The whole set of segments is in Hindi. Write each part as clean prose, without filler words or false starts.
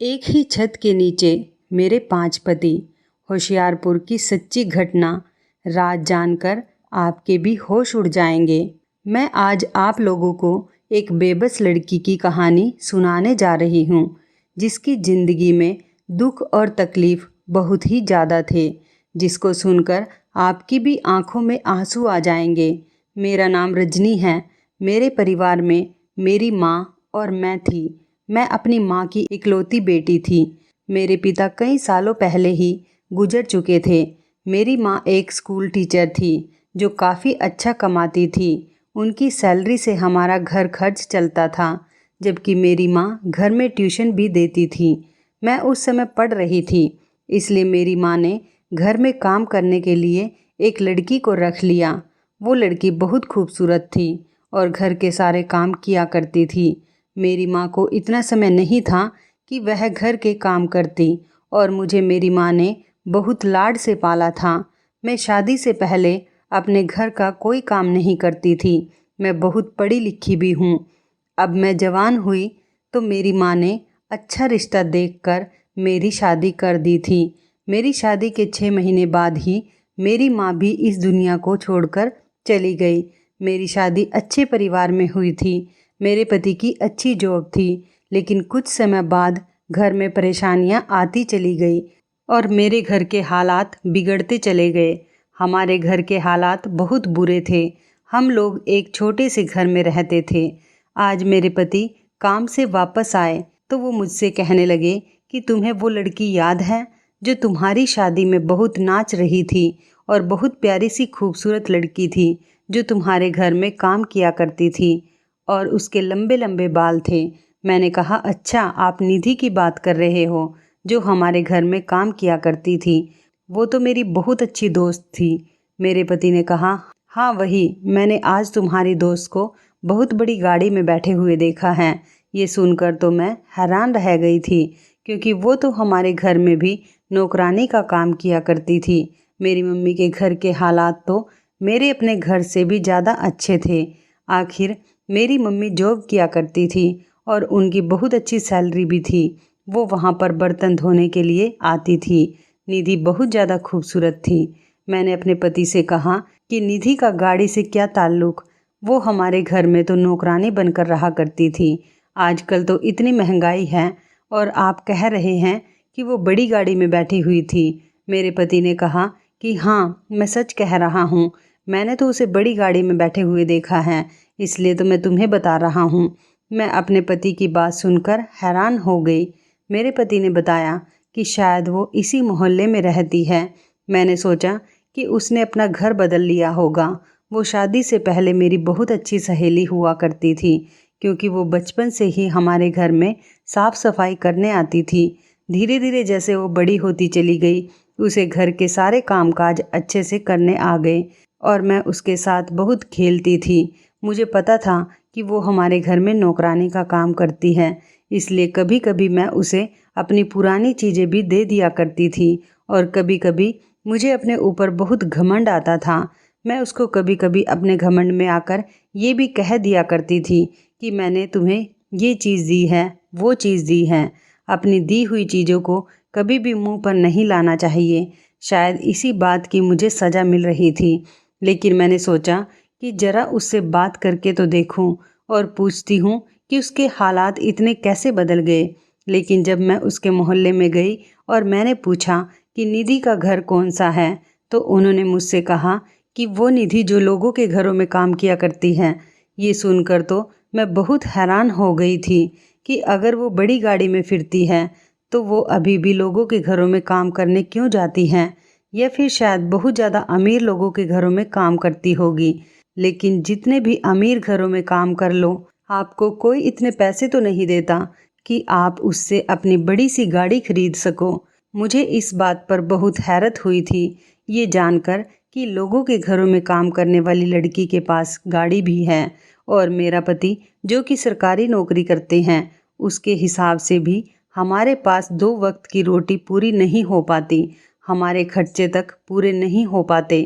एक ही छत के नीचे मेरे 5 पति। होशियारपुर की सच्ची घटना। राज जानकर आपके भी होश उड़ जाएंगे। मैं आज आप लोगों को एक बेबस लड़की की कहानी सुनाने जा रही हूँ, जिसकी ज़िंदगी में दुख और तकलीफ़ बहुत ही ज़्यादा थे, जिसको सुनकर आपकी भी आंखों में आंसू आ जाएंगे। मेरा नाम रजनी है। मेरे परिवार में मेरी माँ और मैं थी। मैं अपनी माँ की इकलौती बेटी थी। मेरे पिता कई सालों पहले ही गुजर चुके थे। मेरी माँ एक स्कूल टीचर थी जो काफ़ी अच्छा कमाती थी। उनकी सैलरी से हमारा घर खर्च चलता था, जबकि मेरी माँ घर में ट्यूशन भी देती थी। मैं उस समय पढ़ रही थी, इसलिए मेरी माँ ने घर में काम करने के लिए एक लड़की को रख लिया। वो लड़की बहुत खूबसूरत थी और घर के सारे काम किया करती थी। मेरी माँ को इतना समय नहीं था कि वह घर के काम करती, और मुझे मेरी माँ ने बहुत लाड से पाला था। मैं शादी से पहले अपने घर का कोई काम नहीं करती थी। मैं बहुत पढ़ी लिखी भी हूँ। अब मैं जवान हुई तो मेरी माँ ने अच्छा रिश्ता देखकर मेरी शादी कर दी थी। मेरी शादी के 6 महीने बाद ही मेरी माँ भी इस दुनिया को छोड़कर चली गई। मेरी शादी अच्छे परिवार में हुई थी। मेरे पति की अच्छी जॉब थी, लेकिन कुछ समय बाद घर में परेशानियां आती चली गई और मेरे घर के हालात बिगड़ते चले गए। हमारे घर के हालात बहुत बुरे थे। हम लोग एक छोटे से घर में रहते थे। आज मेरे पति काम से वापस आए तो वो मुझसे कहने लगे कि तुम्हें वो लड़की याद है जो तुम्हारी शादी में बहुत नाच रही थी, और बहुत प्यारी सी खूबसूरत लड़की थी जो तुम्हारे घर में काम किया करती थी और उसके लंबे लंबे बाल थे। मैंने कहा, अच्छा, आप निधि की बात कर रहे हो जो हमारे घर में काम किया करती थी। वो तो मेरी बहुत अच्छी दोस्त थी। मेरे पति ने कहा, हाँ वही। मैंने आज तुम्हारी दोस्त को बहुत बड़ी गाड़ी में बैठे हुए देखा है। ये सुनकर तो मैं हैरान रह गई थी, क्योंकि वो तो हमारे घर में भी नौकरानी का काम किया करती थी। मेरी मम्मी के घर के हालात तो मेरे अपने घर से भी ज़्यादा अच्छे थे। आखिर मेरी मम्मी जॉब किया करती थी और उनकी बहुत अच्छी सैलरी भी थी। वो वहाँ पर बर्तन धोने के लिए आती थी। निधि बहुत ज़्यादा खूबसूरत थी। मैंने अपने पति से कहा कि निधि का गाड़ी से क्या ताल्लुक़, वो हमारे घर में तो नौकरानी बनकर रहा करती थी। आजकल तो इतनी महंगाई है और आप कह रहे हैं कि वो बड़ी गाड़ी में बैठी हुई थी। मेरे पति ने कहा कि हाँ, मैं सच कह रहा हूँ। मैंने तो उसे बड़ी गाड़ी में बैठे हुए देखा है, इसलिए तो मैं तुम्हें बता रहा हूँ। मैं अपने पति की बात सुनकर हैरान हो गई। मेरे पति ने बताया कि शायद वो इसी मोहल्ले में रहती है। मैंने सोचा कि उसने अपना घर बदल लिया होगा। वो शादी से पहले मेरी बहुत अच्छी सहेली हुआ करती थी, क्योंकि वो बचपन से ही हमारे घर में साफ सफाई करने आती थी। धीरे धीरे जैसे वो बड़ी होती चली गई, उसे घर के सारे कामकाज अच्छे से करने आ गए और मैं उसके साथ बहुत खेलती थी। मुझे पता था कि वो हमारे घर में नौकरानी का काम करती है, इसलिए कभी कभी मैं उसे अपनी पुरानी चीज़ें भी दे दिया करती थी, और कभी कभी मुझे अपने ऊपर बहुत घमंड आता था। मैं उसको कभी कभी अपने घमंड में आकर ये भी कह दिया करती थी कि मैंने तुम्हें ये चीज़ दी है, वो चीज़ दी है। अपनी दी हुई चीज़ों को कभी भी मुंह पर नहीं लाना चाहिए। शायद इसी बात की मुझे सज़ा मिल रही थी, लेकिन मैंने सोचा कि ज़रा उससे बात करके तो देखूं और पूछती हूँ कि उसके हालात इतने कैसे बदल गए। लेकिन जब मैं उसके मोहल्ले में गई और मैंने पूछा कि निधि का घर कौन सा है, तो उन्होंने मुझसे कहा कि वो निधि जो लोगों के घरों में काम किया करती है। ये सुनकर तो मैं बहुत हैरान हो गई थी कि अगर वो बड़ी गाड़ी में फिरती है तो वो अभी भी लोगों के घरों में काम करने क्यों जाती हैं, या फिर शायद बहुत ज़्यादा अमीर लोगों के घरों में काम करती होगी। लेकिन जितने भी अमीर घरों में काम कर लो, आपको कोई इतने पैसे तो नहीं देता कि आप उससे अपनी बड़ी सी गाड़ी खरीद सको। मुझे इस बात पर बहुत हैरत हुई थी, ये जानकर कि लोगों के घरों में काम करने वाली लड़की के पास गाड़ी भी है, और मेरा पति जो कि सरकारी नौकरी करते हैं, उसके हिसाब से भी हमारे पास 2 वक्त की रोटी पूरी नहीं हो पाती। हमारे खर्चे तक पूरे नहीं हो पाते,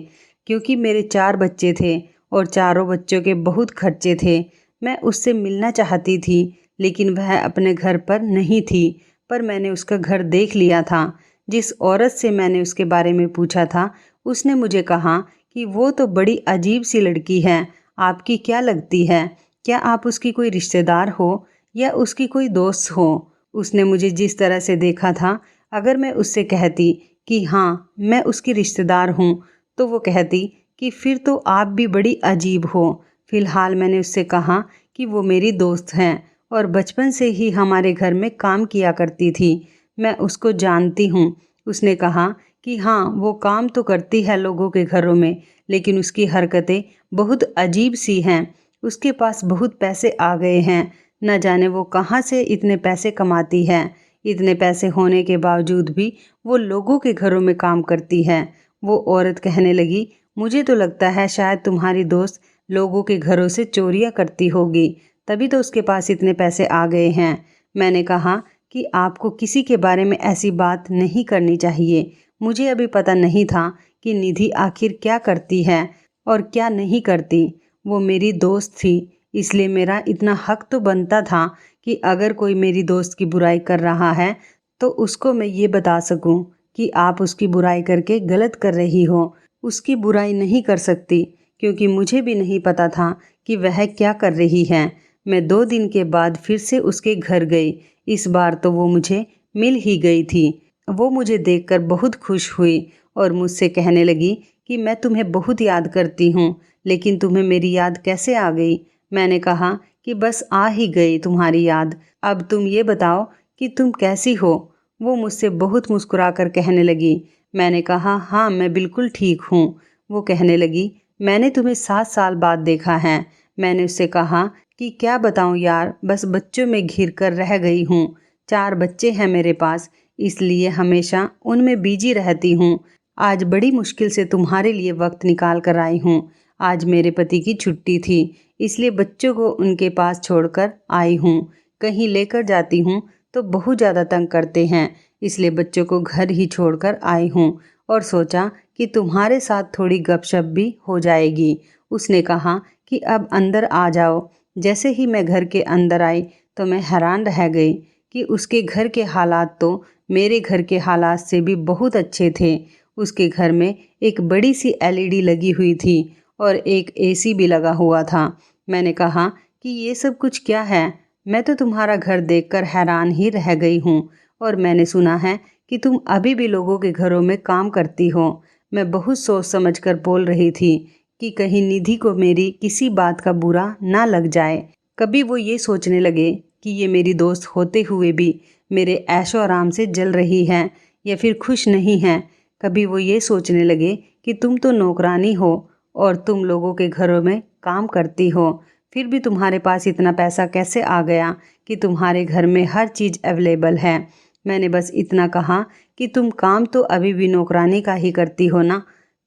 क्योंकि मेरे 4 बच्चे थे और चारों बच्चों के बहुत खर्चे थे। मैं उससे मिलना चाहती थी, लेकिन वह अपने घर पर नहीं थी। पर मैंने उसका घर देख लिया था। जिस औरत से मैंने उसके बारे में पूछा था, उसने मुझे कहा कि वो तो बड़ी अजीब सी लड़की है। आपकी क्या लगती है? क्या आप उसकी कोई रिश्तेदार हो या उसकी कोई दोस्त हो? उसने मुझे जिस तरह से देखा था, अगर मैं उससे कहती कि हाँ, मैं उसकी रिश्तेदार हूँ, तो वो कहती कि फिर तो आप भी बड़ी अजीब हो। फ़िलहाल मैंने उससे कहा कि वो मेरी दोस्त हैं और बचपन से ही हमारे घर में काम किया करती थी। मैं उसको जानती हूँ। उसने कहा कि हाँ, वो काम तो करती है लोगों के घरों में, लेकिन उसकी हरकतें बहुत अजीब सी हैं। उसके पास बहुत पैसे आ गए हैं। न जाने वो कहाँ से इतने पैसे कमाती है। इतने पैसे होने के बावजूद भी वो लोगों के घरों में काम करती है। वो औरत कहने लगी, मुझे तो लगता है शायद तुम्हारी दोस्त लोगों के घरों से चोरियां करती होगी, तभी तो उसके पास इतने पैसे आ गए हैं। मैंने कहा कि आपको किसी के बारे में ऐसी बात नहीं करनी चाहिए। मुझे अभी पता नहीं था कि निधि आखिर क्या करती है और क्या नहीं करती। वो मेरी दोस्त थी, इसलिए मेरा इतना हक तो बनता था कि अगर कोई मेरी दोस्त की बुराई कर रहा है तो उसको मैं ये बता सकूं कि आप उसकी बुराई करके गलत कर रही हो। उसकी बुराई नहीं कर सकती क्योंकि मुझे भी नहीं पता था कि वह क्या कर रही है। मैं 2 दिन के बाद फिर से उसके घर गई। इस बार तो वो मुझे मिल ही गई थी। वो मुझे देखकर बहुत खुश हुई और मुझसे कहने लगी कि मैं तुम्हें बहुत याद करती हूँ, लेकिन तुम्हें मेरी याद कैसे आ गई? मैंने कहा कि बस आ ही गई तुम्हारी याद। अब तुम ये बताओ कि तुम कैसी हो? वो मुझसे बहुत मुस्कुराकर कहने लगी। मैंने कहा, हाँ, मैं बिल्कुल ठीक हूँ। वो कहने लगी, मैंने तुम्हें 7 साल बाद देखा है। मैंने उससे कहा कि क्या बताऊँ यार, बस बच्चों में घिर कर रह गई हूँ। 4 बच्चे हैं मेरे पास, इसलिए हमेशा उनमें बिजी रहती हूँ। आज बड़ी मुश्किल से तुम्हारे लिए वक्त निकाल कर आई हूँ। आज मेरे पति की छुट्टी थी, इसलिए बच्चों को उनके पास छोड़कर आई हूँ। कहीं लेकर जाती हूँ तो बहुत ज़्यादा तंग करते हैं, इसलिए बच्चों को घर ही छोड़कर आई हूँ और सोचा कि तुम्हारे साथ थोड़ी गपशप भी हो जाएगी। उसने कहा कि अब अंदर आ जाओ। जैसे ही मैं घर के अंदर आई तो मैं हैरान रह गई कि उसके घर के हालात तो मेरे घर के हालात से भी बहुत अच्छे थे। उसके घर में एक बड़ी सी एलईडी लगी हुई थी और एक एसी भी लगा हुआ था। मैंने कहा कि ये सब कुछ क्या है? मैं तो तुम्हारा घर देखकर हैरान ही रह गई हूँ और मैंने सुना है कि तुम अभी भी लोगों के घरों में काम करती हो। मैं बहुत सोच समझकर बोल रही थी कि कहीं निधि को मेरी किसी बात का बुरा ना लग जाए। कभी वो ये सोचने लगे कि ये मेरी दोस्त होते हुए भी मेरे ऐशो आराम से जल रही है या फिर खुश नहीं है। कभी वो ये सोचने लगे कि तुम तो नौकरानी हो और तुम लोगों के घरों में काम करती हो, फिर भी तुम्हारे पास इतना पैसा कैसे आ गया कि तुम्हारे घर में हर चीज़ अवेलेबल है। मैंने बस इतना कहा कि तुम काम तो अभी भी नौकरानी का ही करती हो ना,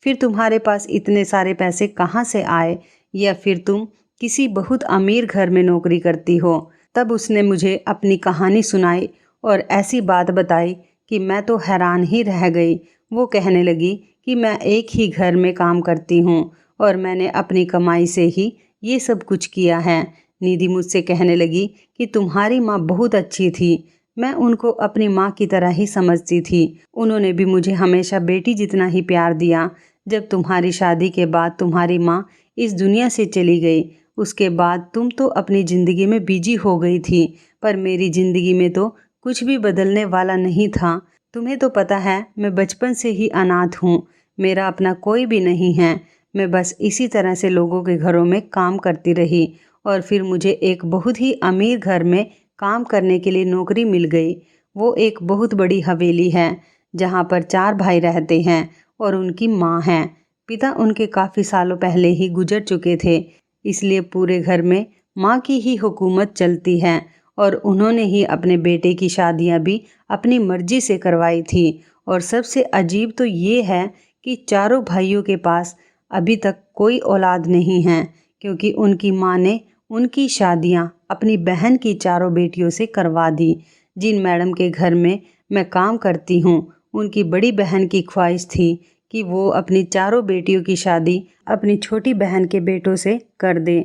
फिर तुम्हारे पास इतने सारे पैसे कहाँ से आए, या फिर तुम किसी बहुत अमीर घर में नौकरी करती हो। तब उसने मुझे अपनी कहानी सुनाई और ऐसी बात बताई कि मैं तो हैरान ही रह गई। वो कहने लगी कि मैं एक ही घर में काम करती हूँ और मैंने अपनी कमाई से ही ये सब कुछ किया है। निधि मुझसे कहने लगी कि तुम्हारी माँ बहुत अच्छी थी। मैं उनको अपनी माँ की तरह ही समझती थी। उन्होंने भी मुझे हमेशा बेटी जितना ही प्यार दिया। जब तुम्हारी शादी के बाद तुम्हारी माँ इस दुनिया से चली गई, उसके बाद तुम तो अपनी ज़िंदगी में बिजी हो गई थी, पर मेरी ज़िंदगी में तो कुछ भी बदलने वाला नहीं था। तुम्हें तो पता है मैं बचपन से ही अनाथ हूँ। मेरा अपना कोई भी नहीं है। मैं बस इसी तरह से लोगों के घरों में काम करती रही और फिर मुझे एक बहुत ही अमीर घर में काम करने के लिए नौकरी मिल गई। वो एक बहुत बड़ी हवेली है जहाँ पर 4 भाई रहते हैं और उनकी माँ है। पिता उनके काफ़ी सालों पहले ही गुजर चुके थे, इसलिए पूरे घर में माँ की ही हुकूमत चलती है और उन्होंने ही अपने बेटे की शादियाँ भी अपनी मर्जी से करवाई थी। और सबसे अजीब तो ये है कि चारों भाइयों के पास अभी तक कोई औलाद नहीं है, क्योंकि उनकी माँ ने उनकी शादियाँ अपनी बहन की चारों बेटियों से करवा दी। जिन मैडम के घर में मैं काम करती हूँ, उनकी बड़ी बहन की ख्वाहिश थी कि वो अपनी चारों बेटियों की शादी अपनी छोटी बहन के बेटों से कर दें।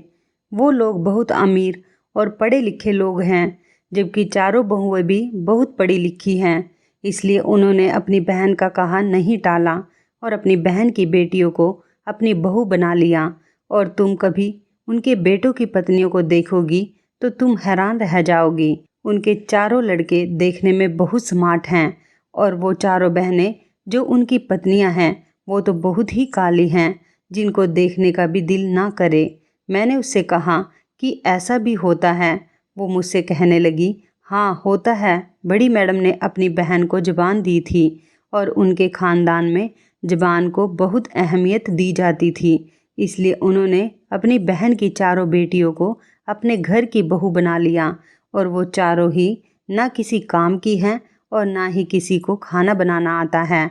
वो लोग बहुत अमीर और पढ़े लिखे लोग हैं। जबकि चारों बहुएं भी बहुत पढ़ी लिखी हैं। इसलिए उन्होंने अपनी बहन का कहा नहीं टाला और अपनी बहन की बेटियों को अपनी बहू बना लिया। और तुम कभी उनके बेटों की पत्नियों को देखोगी तो तुम हैरान रह जाओगी। उनके चारों लड़के देखने में बहुत स्मार्ट हैं और वो चारों बहनें जो उनकी पत्नियां हैं वो तो बहुत ही काली हैं, जिनको देखने का भी दिल ना करे। मैंने उससे कहा कि ऐसा भी होता है। वो मुझसे कहने लगी, हाँ होता है। बड़ी मैडम ने अपनी बहन को ज़बान दी थी और उनके ख़ानदान में ज़बान को बहुत अहमियत दी जाती थी। इसलिए उन्होंने अपनी बहन की चारों बेटियों को अपने घर की बहू बना लिया और वो चारों ही ना किसी काम की हैं और ना ही किसी को खाना बनाना आता है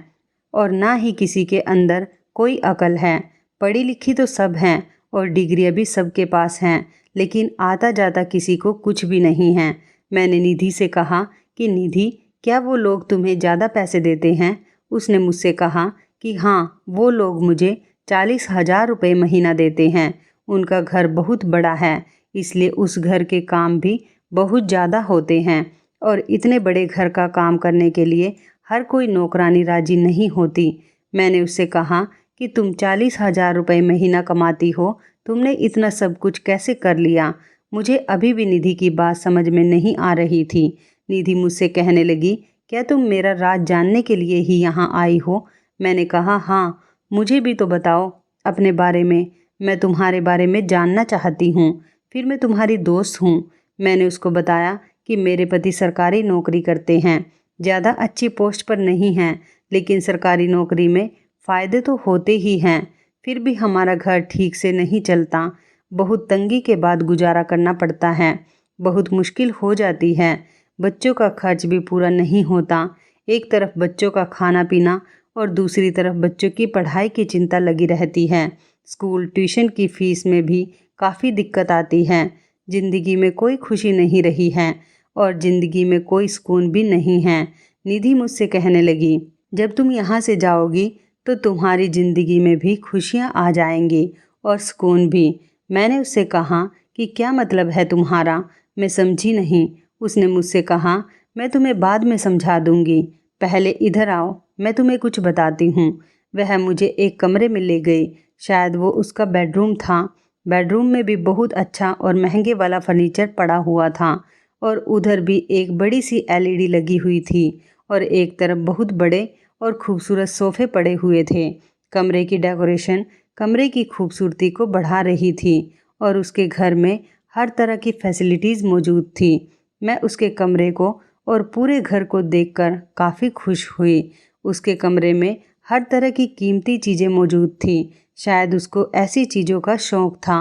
और ना ही किसी के अंदर कोई अकल है। पढ़ी लिखी तो सब हैं और डिग्रियां भी सबके पास हैं, लेकिन आता जाता किसी को कुछ भी नहीं है। मैंने निधि से कहा कि निधि, क्या वो लोग तुम्हें ज़्यादा पैसे देते हैं? उसने मुझसे कहा कि हाँ, वो लोग मुझे 40,000 रुपये महीना देते हैं। उनका घर बहुत बड़ा है, इसलिए उस घर के काम भी बहुत ज़्यादा होते हैं और इतने बड़े घर का काम करने के लिए हर कोई नौकरानी राजी नहीं होती। मैंने उससे कहा कि तुम 40,000 रुपये महीना कमाती हो, तुमने इतना सब कुछ कैसे कर लिया? मुझे अभी भी निधि की बात समझ में नहीं आ रही थी। निधि मुझसे कहने लगी, क्या तुम मेरा राज जानने के लिए ही यहाँ आई हो? मैंने कहा, हाँ, मुझे भी तो बताओ अपने बारे में। मैं तुम्हारे बारे में जानना चाहती हूँ, फिर मैं तुम्हारी दोस्त हूँ। मैंने उसको बताया कि मेरे पति सरकारी नौकरी करते हैं, ज़्यादा अच्छी पोस्ट पर नहीं हैं, लेकिन सरकारी नौकरी में फ़ायदे तो होते ही हैं। फिर भी हमारा घर ठीक से नहीं चलता, बहुत तंगी के बाद गुजारा करना पड़ता है, बहुत मुश्किल हो जाती है। बच्चों का खर्च भी पूरा नहीं होता। एक तरफ बच्चों का खाना पीना और दूसरी तरफ बच्चों की पढ़ाई की चिंता लगी रहती है। स्कूल ट्यूशन की फ़ीस में भी काफ़ी दिक्कत आती है। ज़िंदगी में कोई खुशी नहीं रही है और ज़िंदगी में कोई सुकून भी नहीं है। निधि मुझसे कहने लगी, जब तुम यहाँ से जाओगी तो तुम्हारी ज़िंदगी में भी खुशियाँ आ जाएंगी और सुकून भी। मैंने उससे कहा कि क्या मतलब है तुम्हारा? मैं समझी नहीं। उसने मुझसे कहा, मैं तुम्हें बाद में समझा दूंगी, पहले इधर आओ, मैं तुम्हें कुछ बताती हूँ। वह मुझे एक कमरे में ले गई, शायद वो उसका बेडरूम था। बेडरूम में भी बहुत अच्छा और महंगे वाला फर्नीचर पड़ा हुआ था और उधर भी एक बड़ी सी एलईडी लगी हुई थी और एक तरफ बहुत बड़े और खूबसूरत सोफ़े पड़े हुए थे। कमरे की डेकोरेशन कमरे की खूबसूरती को बढ़ा रही थी और उसके घर में हर तरह की फैसिलिटीज़ मौजूद थी। मैं उसके कमरे को और पूरे घर को देखकर काफ़ी खुश हुई। उसके कमरे में हर तरह की कीमती चीज़ें मौजूद थी। शायद उसको ऐसी चीज़ों का शौक़ था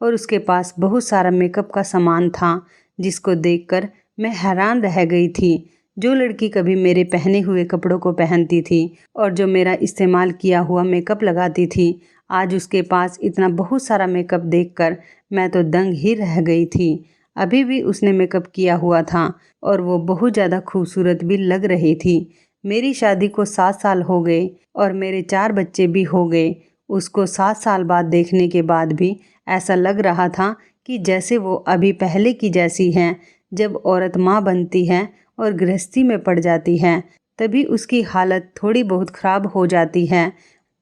और उसके पास बहुत सारा मेकअप का सामान था, जिसको देखकर मैं हैरान रह गई थी। जो लड़की कभी मेरे पहने हुए कपड़ों को पहनती थी और जो मेरा इस्तेमाल किया हुआ मेकअप लगाती थी, आज उसके पास इतना बहुत सारा मेकअप देखकर मैं तो दंग ही रह गई थी। अभी भी उसने मेकअप किया हुआ था और वो बहुत ज़्यादा खूबसूरत भी लग रही थी। मेरी शादी को 7 साल हो गए और मेरे 4 बच्चे भी हो गए। उसको 7 साल बाद देखने के बाद भी ऐसा लग रहा था कि जैसे वो अभी पहले की जैसी हैं। जब औरत माँ बनती है और गृहस्थी में पड़ जाती है, तभी उसकी हालत थोड़ी बहुत ख़राब हो जाती है,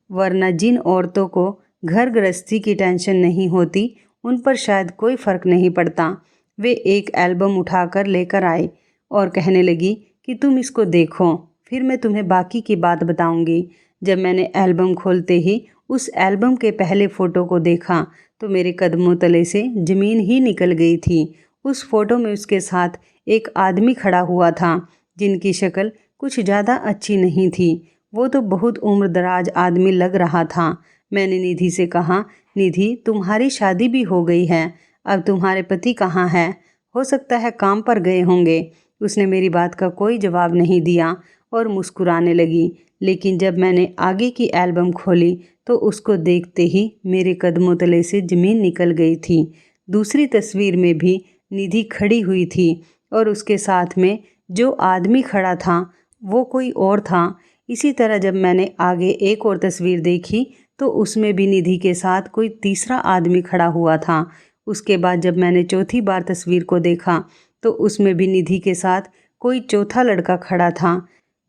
वरना जिन औरतों को घर गृहस्थी की टेंशन नहीं होती, उन पर शायद कोई फ़र्क नहीं पड़ता। वे एक एल्बम उठाकर लेकर आए और कहने लगी कि तुम इसको देखो, फिर मैं तुम्हें बाकी की बात बताऊंगी। जब मैंने एल्बम खोलते ही उस एल्बम के पहले फ़ोटो को देखा तो मेरे कदमों तले से ज़मीन ही निकल गई थी। उस फ़ोटो में उसके साथ एक आदमी खड़ा हुआ था, जिनकी शक्ल कुछ ज़्यादा अच्छी नहीं थी। वो तो बहुत उम्रदराज आदमी लग रहा था। मैंने निधि से कहा, निधि, तुम्हारी शादी भी हो गई है, अब तुम्हारे पति कहाँ हैं? हो सकता है काम पर गए होंगे। उसने मेरी बात का कोई जवाब नहीं दिया और मुस्कुराने लगी। लेकिन जब मैंने आगे की एल्बम खोली तो उसको देखते ही मेरे कदमों तले से ज़मीन निकल गई थी। दूसरी तस्वीर में भी निधि खड़ी हुई थी और उसके साथ में जो आदमी खड़ा था वो कोई और था। इसी तरह जब मैंने आगे एक और तस्वीर देखी तो उसमें भी निधि के साथ कोई तीसरा आदमी खड़ा हुआ था। उसके बाद जब मैंने चौथी बार तस्वीर को देखा तो उसमें भी निधि के साथ कोई चौथा लड़का खड़ा था।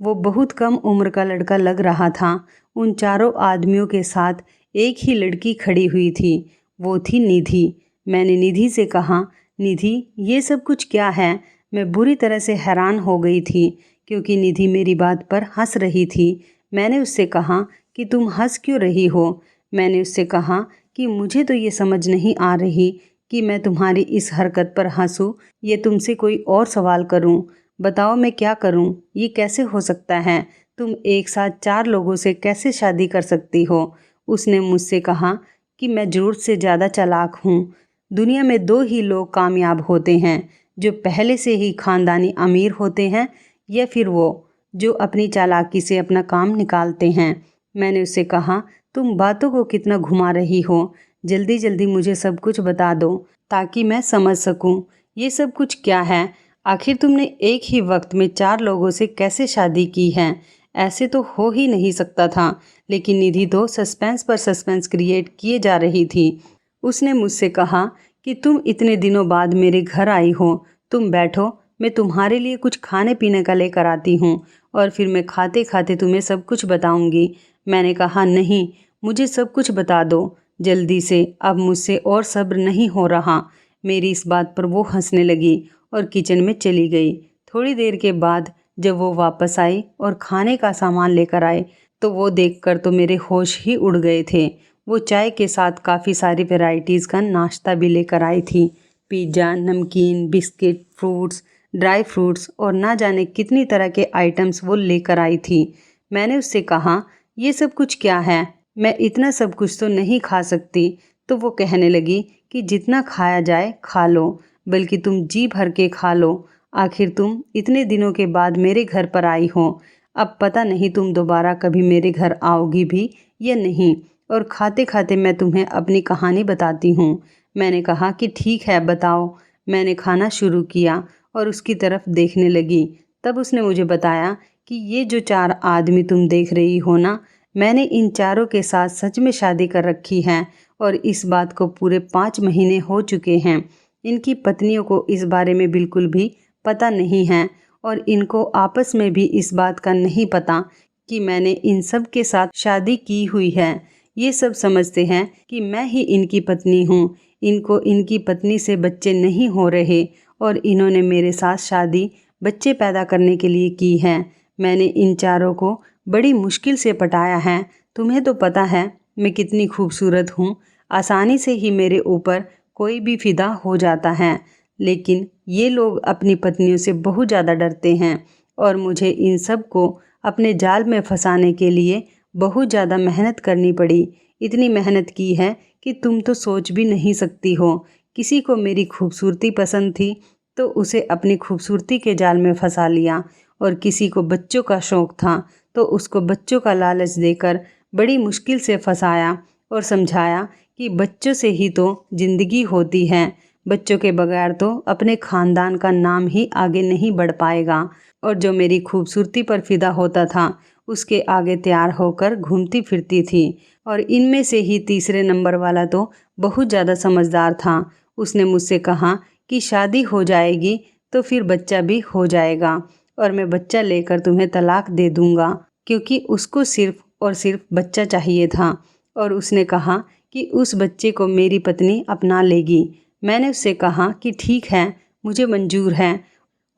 वो बहुत कम उम्र का लड़का लग रहा था। उन चारों आदमियों के साथ एक ही लड़की खड़ी हुई थी, वो थी निधि। मैंने निधि से कहा, निधि ये सब कुछ क्या है? मैं बुरी तरह से हैरान हो गई थी क्योंकि निधि मेरी बात पर हंस रही थी। मैंने उससे कहा कि तुम हंस क्यों रही हो? मैंने उससे कहा कि मुझे तो ये समझ नहीं आ रही कि मैं तुम्हारी इस हरकत पर हंसूं या तुमसे कोई और सवाल करूं। बताओ मैं क्या करूं? ये कैसे हो सकता है? तुम एक साथ 4 लोगों से कैसे शादी कर सकती हो? उसने मुझसे कहा कि मैं ज़रूरत से ज़्यादा चालाक हूँ। दुनिया में 2 ही लोग कामयाब होते हैं, जो पहले से ही ख़ानदानी अमीर होते हैं या फिर वो जो अपनी चालाकी से अपना काम निकालते हैं। मैंने उससे कहा, तुम बातों को कितना घुमा रही हो? जल्दी जल्दी मुझे सब कुछ बता दो ताकि मैं समझ सकूं। ये सब कुछ क्या है? आखिर तुमने एक ही वक्त में 4 लोगों से कैसे शादी की है? ऐसे तो हो ही नहीं सकता था। लेकिन निधि तो सस्पेंस पर सस्पेंस क्रिएट किए जा रही थी। उसने मुझसे कहा कि तुम इतने दिनों बाद मेरे घर आई हो, तुम बैठो, मैं तुम्हारे लिए कुछ खाने पीने का लेकर आती हूँ और फिर मैं खाते खाते तुम्हें सब कुछ बताऊंगी। मैंने कहा, नहीं, मुझे सब कुछ बता दो जल्दी से, अब मुझसे और सब्र नहीं हो रहा। मेरी इस बात पर वो हंसने लगी और किचन में चली गई। थोड़ी देर के बाद जब वो वापस आई और खाने का सामान लेकर आए तो वो देखकर तो मेरे होश ही उड़ गए थे। वो चाय के साथ काफ़ी सारी वैरायटीज़ का नाश्ता भी लेकर आई थी। पिज़्ज़ा, नमकीन, बिस्किट, फ्रूट्स, ड्राई फ्रूट्स और ना जाने कितनी तरह के आइटम्स वो लेकर आई थी। मैंने उससे कहा, ये सब कुछ क्या है? मैं इतना सब कुछ तो नहीं खा सकती। तो वो कहने लगी कि जितना खाया जाए खा लो, बल्कि तुम जी भर के खा लो। आखिर तुम इतने दिनों के बाद मेरे घर पर आई हो। अब पता नहीं तुम दोबारा कभी मेरे घर आओगी भी या नहीं। और खाते खाते मैं तुम्हें अपनी कहानी बताती हूँ। मैंने कहा कि ठीक है, बताओ। मैंने खाना शुरू किया और उसकी तरफ देखने लगी। तब उसने मुझे बताया कि ये जो 4 आदमी तुम देख रही हो ना, मैंने इन चारों के साथ सच में शादी कर रखी है और इस बात को पूरे 5 महीने हो चुके हैं। इनकी पत्नियों को इस बारे में बिल्कुल भी पता नहीं है और इनको आपस में भी इस बात का नहीं पता कि मैंने इन सब के साथ शादी की हुई है। ये सब समझते हैं कि मैं ही इनकी पत्नी हूँ। इनको इनकी पत्नी से बच्चे नहीं हो रहे और इन्होंने मेरे साथ शादी बच्चे पैदा करने के लिए की है। मैंने इन चारों को बड़ी मुश्किल से पटाया है। तुम्हें तो पता है मैं कितनी खूबसूरत हूँ। आसानी से ही मेरे ऊपर कोई भी फिदा हो जाता है। लेकिन ये लोग अपनी पत्नियों से बहुत ज़्यादा डरते हैं और मुझे इन सब को अपने जाल में फंसाने के लिए बहुत ज़्यादा मेहनत करनी पड़ी। इतनी मेहनत की है कि तुम तो सोच भी नहीं सकती हो। किसी को मेरी खूबसूरती पसंद थी तो उसे अपनी खूबसूरती के जाल में फंसा लिया और किसी को बच्चों का शौक़ था तो उसको बच्चों का लालच देकर बड़ी मुश्किल से फंसाया और समझाया कि बच्चों से ही तो ज़िंदगी होती है। बच्चों के बगैर तो अपने ख़ानदान का नाम ही आगे नहीं बढ़ पाएगा। और जो मेरी खूबसूरती पर फिदा होता था उसके आगे तैयार होकर घूमती फिरती थी। और इनमें से ही तीसरे नंबर वाला तो बहुत ज़्यादा समझदार था। उसने मुझसे कहा कि शादी हो जाएगी तो फिर बच्चा भी हो जाएगा और मैं बच्चा लेकर तुम्हें तलाक दे दूँगा, क्योंकि उसको सिर्फ़ और सिर्फ बच्चा चाहिए था। और उसने कहा कि उस बच्चे को मेरी पत्नी अपना लेगी। मैंने उससे कहा कि ठीक है, मुझे मंजूर है।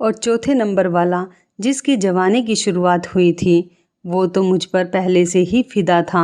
और चौथे नंबर वाला जिसकी जवानी की शुरुआत हुई थी वो तो मुझ पर पहले से ही फिदा था।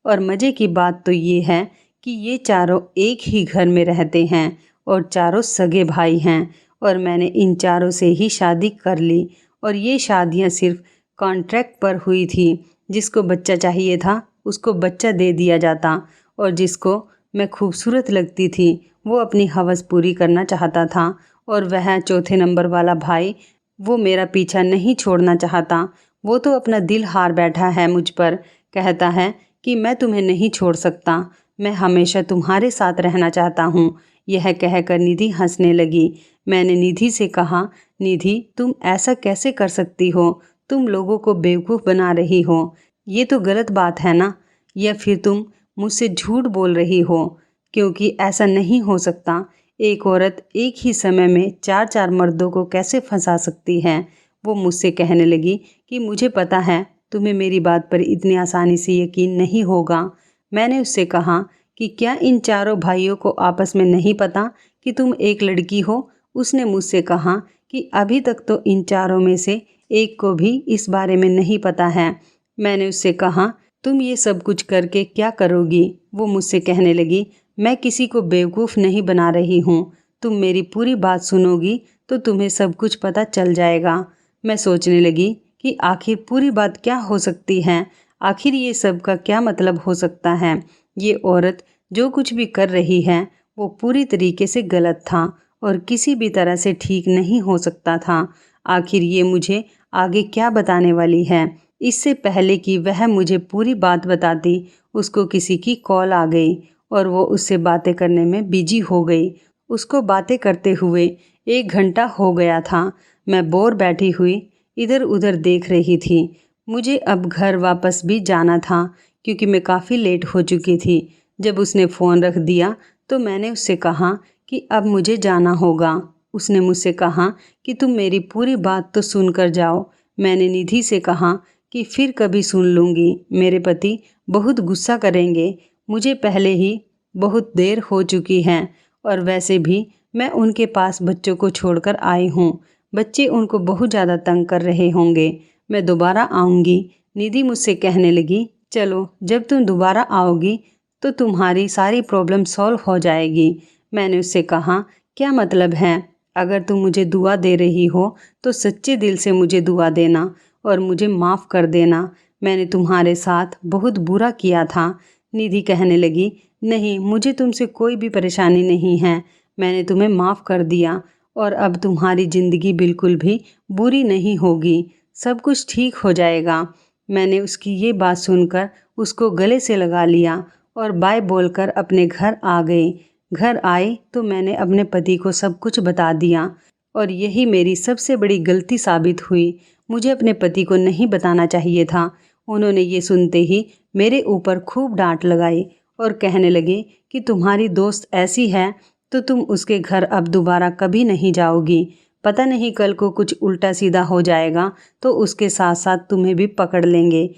और मज़े की बात तो ये है कि ये चारों एक ही घर में रहते हैं और चारों सगे भाई हैं और मैंने इन चारों से ही शादी कर ली। और ये शादियां सिर्फ कॉन्ट्रैक्ट पर हुई थी। जिसको बच्चा चाहिए था उसको बच्चा दे दिया जाता और जिसको मैं खूबसूरत लगती थी वो अपनी हवस पूरी करना चाहता था। और वह चौथे नंबर वाला भाई, वो मेरा पीछा नहीं छोड़ना चाहता। वो तो अपना दिल हार बैठा है मुझ पर। कहता है कि मैं तुम्हें नहीं छोड़ सकता, मैं हमेशा तुम्हारे साथ रहना चाहता हूँ। यह कहकर निधि हंसने लगी। मैंने निधि से कहा, निधि तुम ऐसा कैसे कर सकती हो? तुम लोगों को बेवकूफ़ बना रही हो। ये तो गलत बात है ना? या फिर तुम मुझसे झूठ बोल रही हो? क्योंकि ऐसा नहीं हो सकता। एक औरत एक ही समय में 4-4 मर्दों को कैसे फंसा सकती है। वो मुझसे कहने लगी कि मुझे पता है तुम्हें मेरी बात पर इतनी आसानी से यकीन नहीं होगा। मैंने उससे कहा कि क्या इन चारों भाइयों को आपस में नहीं पता कि तुम एक लड़की हो। उसने मुझसे कहा कि अभी तक तो इन चारों में से एक को भी इस बारे में नहीं पता है। मैंने उससे कहा तुम ये सब कुछ करके क्या करोगी। वो मुझसे कहने लगी मैं किसी को बेवकूफ़ नहीं बना रही हूँ, तुम मेरी पूरी बात सुनोगी तो तुम्हें सब कुछ पता चल जाएगा। मैं सोचने लगी कि आखिर पूरी बात क्या हो सकती है, आखिर ये सब का क्या मतलब हो सकता है। ये औरत जो कुछ भी कर रही है वो पूरी तरीके से गलत था और किसी भी तरह से ठीक नहीं हो सकता था। आखिर ये मुझे आगे क्या बताने वाली है। इससे पहले कि वह मुझे पूरी बात बताती, उसको किसी की कॉल आ गई और वो उससे बातें करने में बिजी हो गई। उसको बातें करते हुए 1 घंटा हो गया था। मैं बोर बैठी हुई इधर उधर देख रही थी। मुझे अब घर वापस भी जाना था क्योंकि मैं काफ़ी लेट हो चुकी थी। जब उसने फ़ोन रख दिया तो मैंने उससे कहा कि अब मुझे जाना होगा। उसने मुझसे कहा कि तुम मेरी पूरी बात तो सुन कर जाओ। मैंने निधि से कहा कि फिर कभी सुन लूँगी, मेरे पति बहुत गुस्सा करेंगे। मुझे पहले ही बहुत देर हो चुकी है और वैसे भी मैं उनके पास बच्चों को छोड़कर आई हूँ। बच्चे उनको बहुत ज़्यादा तंग कर रहे होंगे। मैं दोबारा आऊँगी। निधि मुझसे कहने लगी चलो जब तुम दोबारा आओगी तो तुम्हारी सारी प्रॉब्लम सॉल्व हो जाएगी। मैंने उससे कहा क्या मतलब है, अगर तुम मुझे दुआ दे रही हो तो सच्चे दिल से मुझे दुआ देना और मुझे माफ़ कर देना। मैंने तुम्हारे साथ बहुत बुरा किया था। निधि कहने लगी नहीं, मुझे तुमसे कोई भी परेशानी नहीं है। मैंने तुम्हें माफ़ कर दिया और अब तुम्हारी ज़िंदगी बिल्कुल भी बुरी नहीं होगी, सब कुछ ठीक हो जाएगा। मैंने उसकी ये बात सुनकर उसको गले से लगा लिया और बाय बोलकर अपने घर आ गई। घर आई तो मैंने अपने पति को सब कुछ बता दिया और यही मेरी सबसे बड़ी गलती साबित हुई। मुझे अपने पति को नहीं बताना चाहिए था। उन्होंने ये सुनते ही मेरे ऊपर खूब डांट लगाई और कहने लगे कि तुम्हारी दोस्त ऐसी है तो तुम उसके घर अब दोबारा कभी नहीं जाओगी। पता नहीं कल को कुछ उल्टा सीधा हो जाएगा तो उसके साथ साथ तुम्हें भी पकड़ लेंगे।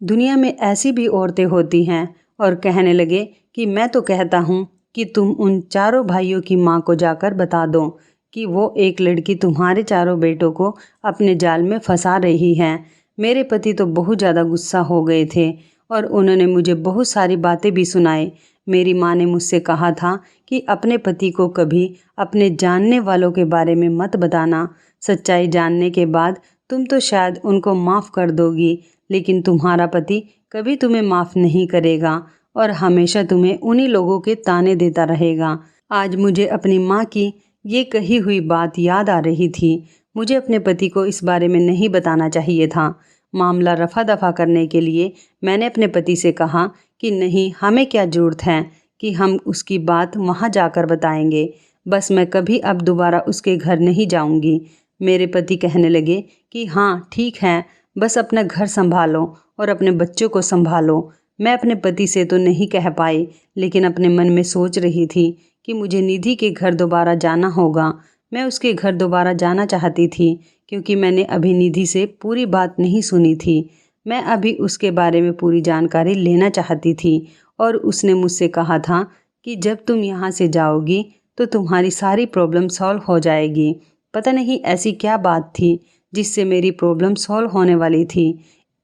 दुनिया में ऐसी भी औरतें होती हैं। और कहने लगे कि मैं तो कहता हूँ कि तुम उन चारों भाइयों की माँ को जाकर बता दो कि वो एक लड़की तुम्हारे चारों बेटों को अपने जाल में फंसा रही है। मेरे पति तो बहुत ज़्यादा गुस्सा हो गए थे और उन्होंने मुझे बहुत सारी बातें भी सुनाई। मेरी माँ ने मुझसे कहा था कि अपने पति को कभी अपने जानने वालों के बारे में मत बताना। सच्चाई जानने के बाद तुम तो शायद उनको माफ़ कर दोगी, लेकिन तुम्हारा पति कभी तुम्हें माफ़ नहीं करेगा और हमेशा तुम्हें उन्हीं लोगों के ताने देता रहेगा। आज मुझे अपनी माँ की ये कही हुई बात याद आ रही थी। मुझे अपने पति को इस बारे में नहीं बताना चाहिए था। मामला रफा दफा करने के लिए मैंने अपने पति से कहा कि नहीं, हमें क्या ज़रूरत है कि हम उसकी बात वहाँ जाकर बताएंगे। बस मैं कभी अब दोबारा उसके घर नहीं जाऊँगी। मेरे पति कहने लगे कि हाँ ठीक है, बस अपना घर संभालो और अपने बच्चों को संभालो। मैं अपने पति से तो नहीं कह पाई, लेकिन अपने मन में सोच रही थी कि मुझे निधि के घर दोबारा जाना होगा। मैं उसके घर दोबारा जाना चाहती थी क्योंकि मैंने अभी निधि से पूरी बात नहीं सुनी थी। मैं अभी उसके बारे में पूरी जानकारी लेना चाहती थी और उसने मुझसे कहा था कि जब तुम यहाँ से जाओगी तो तुम्हारी सारी प्रॉब्लम सॉल्व हो जाएगी। पता नहीं ऐसी क्या बात थी जिससे मेरी प्रॉब्लम सॉल्व होने वाली थी।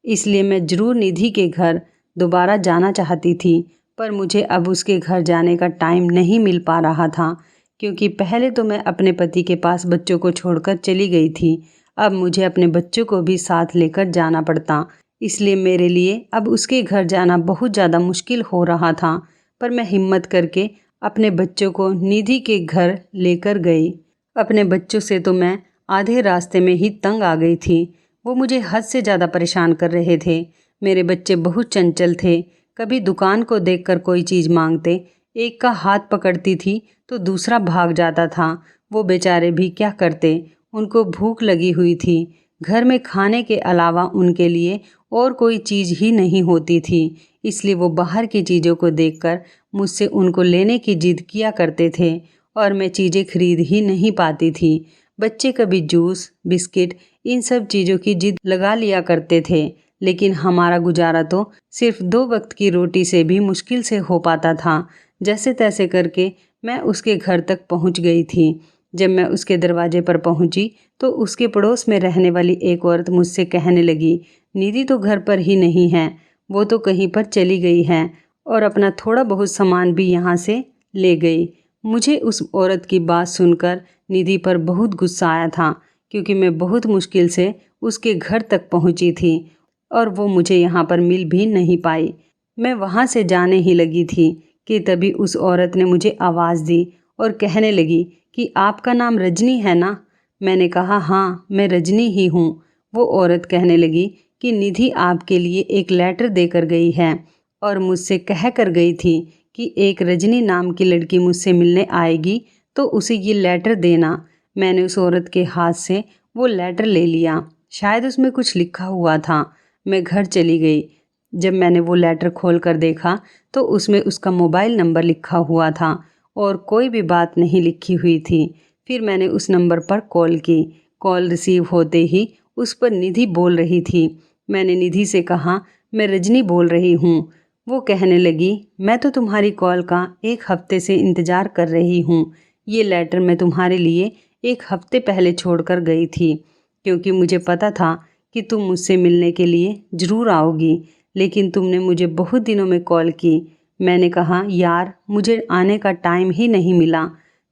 इसलिए मैं ज़रूर निधि के घर दोबारा जाना चाहती थी, पर मुझे अब उसके घर जाने का टाइम नहीं मिल पा रहा था क्योंकि पहले तो मैं अपने पति के पास बच्चों को छोड़कर चली गई थी। अब मुझे अपने बच्चों को भी साथ लेकर जाना पड़ता, इसलिए मेरे लिए अब उसके घर जाना बहुत ज़्यादा मुश्किल हो रहा था। पर मैं हिम्मत करके अपने बच्चों को निधि के घर लेकर गई। अपने बच्चों से तो मैं आधे रास्ते में ही तंग आ गई थी। वो मुझे हद से ज़्यादा परेशान कर रहे थे। मेरे बच्चे बहुत चंचल थे। कभी दुकान को देखकर कोई चीज़ मांगते, एक का हाथ पकड़ती थी तो दूसरा भाग जाता था। वो बेचारे भी क्या करते, उनको भूख लगी हुई थी। घर में खाने के अलावा उनके लिए और कोई चीज़ ही नहीं होती थी, इसलिए वो बाहर की चीज़ों को देखकर मुझसे उनको लेने की जिद किया करते थे और मैं चीज़ें खरीद ही नहीं पाती थी। बच्चे कभी जूस, बिस्किट इन सब चीज़ों की जिद लगा लिया करते थे, लेकिन हमारा गुजारा तो सिर्फ 2 वक्त की रोटी से भी मुश्किल से हो पाता था। जैसे तैसे करके मैं उसके घर तक पहुंच गई थी। जब मैं उसके दरवाजे पर पहुंची तो उसके पड़ोस में रहने वाली एक औरत मुझसे कहने लगी, निधि तो घर पर ही नहीं है, वो तो कहीं पर चली गई है और अपना थोड़ा बहुत सामान भी यहाँ से ले गई। मुझे उस औरत की बात सुनकर निधि पर बहुत गुस्सा आया था, क्योंकि मैं बहुत मुश्किल से उसके घर तक पहुँची थी और वो मुझे यहाँ पर मिल भी नहीं पाई। मैं वहाँ से जाने ही लगी थी कि तभी उस औरत ने मुझे आवाज़ दी और कहने लगी कि आपका नाम रजनी है ना? मैंने कहा हाँ, मैं रजनी ही हूँ। वो औरत कहने लगी कि निधि आपके लिए एक लेटर देकर गई है और मुझसे कह कर गई थी कि एक रजनी नाम की लड़की मुझसे मिलने आएगी तो उसे ये लेटर देना। मैंने उस औरत के हाथ से वो लेटर ले लिया। शायद उसमें कुछ लिखा हुआ था। मैं घर चली गई। जब मैंने वो लेटर खोल कर देखा तो उसमें उसका मोबाइल नंबर लिखा हुआ था और कोई भी बात नहीं लिखी हुई थी। फिर मैंने उस नंबर पर कॉल की। कॉल रिसीव होते ही उस पर निधि बोल रही थी। मैंने निधि से कहा, मैं रजनी बोल रही हूँ। वो कहने लगी, मैं तो तुम्हारी कॉल का 1 हफ्ते से इंतज़ार कर रही हूँ। ये लेटर मैं तुम्हारे लिए 1 हफ्ते पहले छोड़ कर गई थी, क्योंकि मुझे पता था कि तुम मुझसे मिलने के लिए ज़रूर आओगी, लेकिन तुमने मुझे बहुत दिनों में कॉल की। मैंने कहा, यार मुझे आने का टाइम ही नहीं मिला।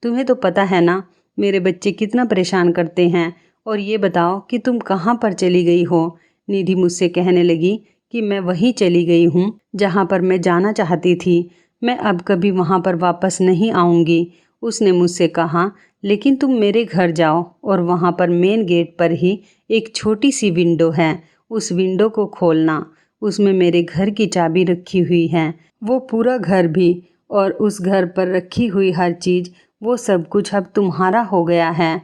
तुम्हें तो पता है ना मेरे बच्चे कितना परेशान करते हैं, और ये बताओ कि तुम कहाँ पर चली गई हो? निधि मुझसे कहने लगी कि मैं वहीं चली गई हूँ जहाँ पर मैं जाना चाहती थी। मैं अब कभी वहाँ पर वापस नहीं आऊँगी। उसने मुझसे कहा, लेकिन तुम मेरे घर जाओ और वहाँ पर मेन गेट पर ही एक छोटी सी विंडो है। उस विंडो को खोलना, उसमें मेरे घर की चाबी रखी हुई है। वो पूरा घर भी और उस घर पर रखी हुई हर चीज़, वो सब कुछ अब तुम्हारा हो गया है।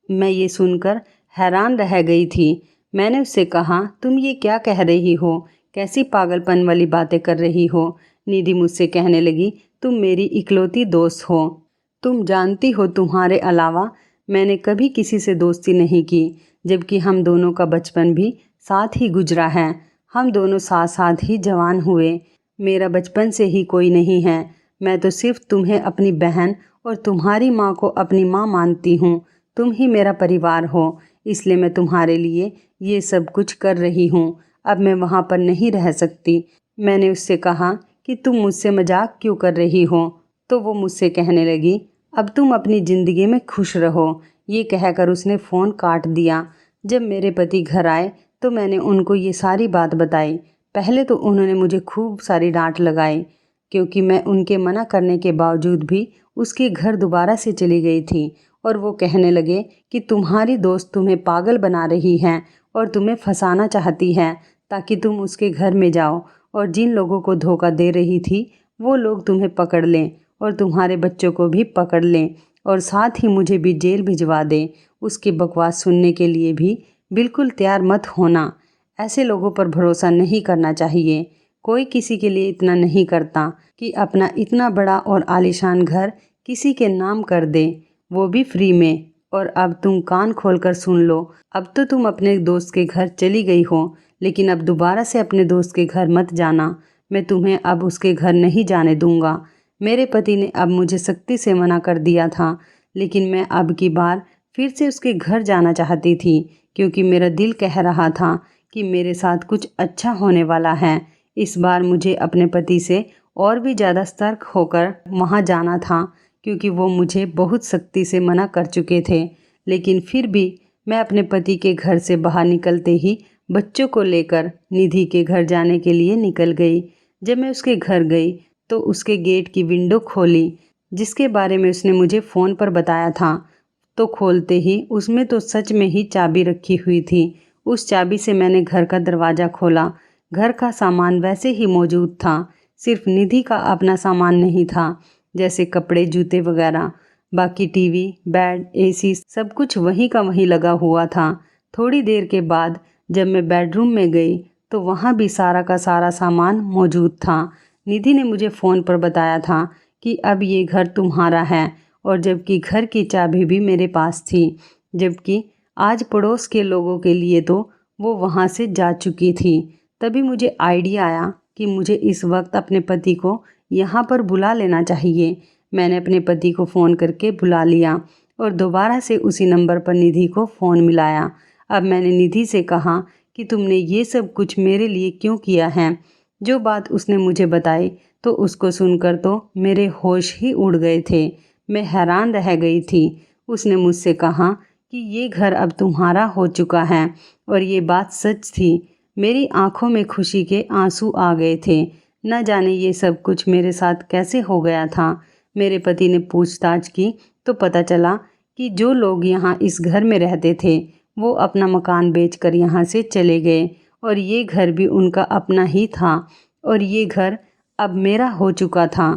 मैं ये सुनकर हैरान रह गई थी। मैंने उससे कहा, तुम ये क्या कह रही हो? कैसी पागलपन वाली बातें कर रही हो? निधि मुझसे कहने लगी, तुम मेरी इकलौती दोस्त हो। तुम जानती हो तुम्हारे अलावा मैंने कभी किसी से दोस्ती नहीं की, जबकि हम दोनों का बचपन भी साथ ही गुजरा है। हम दोनों साथ साथ ही जवान हुए। मेरा बचपन से ही कोई नहीं है। मैं तो सिर्फ तुम्हें अपनी बहन और तुम्हारी माँ को अपनी माँ मानती हूँ। तुम ही मेरा परिवार हो, इसलिए मैं तुम्हारे लिए ये सब कुछ कर रही हूँ। अब मैं वहाँ पर नहीं रह सकती। मैंने उससे कहा कि तुम मुझसे मजाक क्यों कर रही हो? तो वो मुझसे कहने लगी, अब तुम अपनी ज़िंदगी में खुश रहो। ये कहकर उसने फ़ोन काट दिया। जब मेरे पति घर आए तो मैंने उनको ये सारी बात बताई। पहले तो उन्होंने मुझे खूब सारी डांट लगाई, क्योंकि मैं उनके मना करने के बावजूद भी उसके घर दोबारा से चली गई थी। और वो कहने लगे कि तुम्हारी दोस्त तुम्हें पागल बना रही है और तुम्हें फंसाना चाहती है ताकि तुम उसके घर में जाओ और जिन लोगों को धोखा दे रही थी वो लोग तुम्हें पकड़ लें और तुम्हारे बच्चों को भी पकड़ लें और साथ ही मुझे भी जेल भिजवा दें। उसकी बकवास सुनने के लिए भी बिल्कुल तैयार मत होना। ऐसे लोगों पर भरोसा नहीं करना चाहिए। कोई किसी के लिए इतना नहीं करता कि अपना इतना बड़ा और आलीशान घर किसी के नाम कर दे, वो भी फ्री में। और अब तुम कान खोलकर सुन लो, अब तो तुम अपने दोस्त के घर चली गई हो, लेकिन अब दोबारा से अपने दोस्त के घर मत जाना। मैं तुम्हें अब उसके घर नहीं जाने दूंगा। मेरे पति ने अब मुझे सख्ती से मना कर दिया था, लेकिन मैं अब की बार फिर से उसके घर जाना चाहती थी, क्योंकि मेरा दिल कह रहा था कि मेरे साथ कुछ अच्छा होने वाला है। इस बार मुझे अपने पति से और भी ज़्यादा सतर्क होकर वहाँ जाना था, क्योंकि वो मुझे बहुत सख्ती से मना कर चुके थे। लेकिन फिर भी मैं अपने पति के घर से बाहर निकलते ही बच्चों को लेकर निधि के घर जाने के लिए निकल गई। जब मैं उसके घर गई तो उसके गेट की विंडो खोली, जिसके बारे में उसने मुझे फ़ोन पर बताया था। तो खोलते ही उसमें तो सच में ही चाबी रखी हुई थी। उस चाबी से मैंने घर का दरवाज़ा खोला। घर का सामान वैसे ही मौजूद था, सिर्फ निधि का अपना सामान नहीं था, जैसे कपड़े, जूते वगैरह। बाकी टीवी, बेड, एसी सब कुछ वहीं का वहीं लगा हुआ था। थोड़ी देर के बाद जब मैं बेडरूम में गई तो वहाँ भी सारा का सारा सामान मौजूद था। निधि ने मुझे फ़ोन पर बताया था कि अब ये घर तुम्हारा है और जबकि घर की चाबी भी मेरे पास थी, जबकि आज पड़ोस के लोगों के लिए तो वो वहाँ से जा चुकी थी। तभी मुझे आइडिया आया कि मुझे इस वक्त अपने पति को यहाँ पर बुला लेना चाहिए। मैंने अपने पति को फ़ोन करके बुला लिया और दोबारा से उसी नंबर पर निधि को फ़ोन मिलाया। अब मैंने निधि से कहा कि तुमने ये सब कुछ मेरे लिए क्यों किया है। जो बात उसने मुझे बताई तो उसको सुनकर तो मेरे होश ही उड़ गए थे। मैं हैरान रह गई थी। उसने मुझसे कहा कि ये घर अब तुम्हारा हो चुका है, और ये बात सच थी। मेरी आंखों में खुशी के आंसू आ गए थे। न जाने ये सब कुछ मेरे साथ कैसे हो गया था। मेरे पति ने पूछताछ की तो पता चला कि जो लोग यहाँ इस घर में रहते थे वो अपना मकान बेचकर यहाँ से चले गए, और ये घर भी उनका अपना ही था, और ये घर अब मेरा हो चुका था।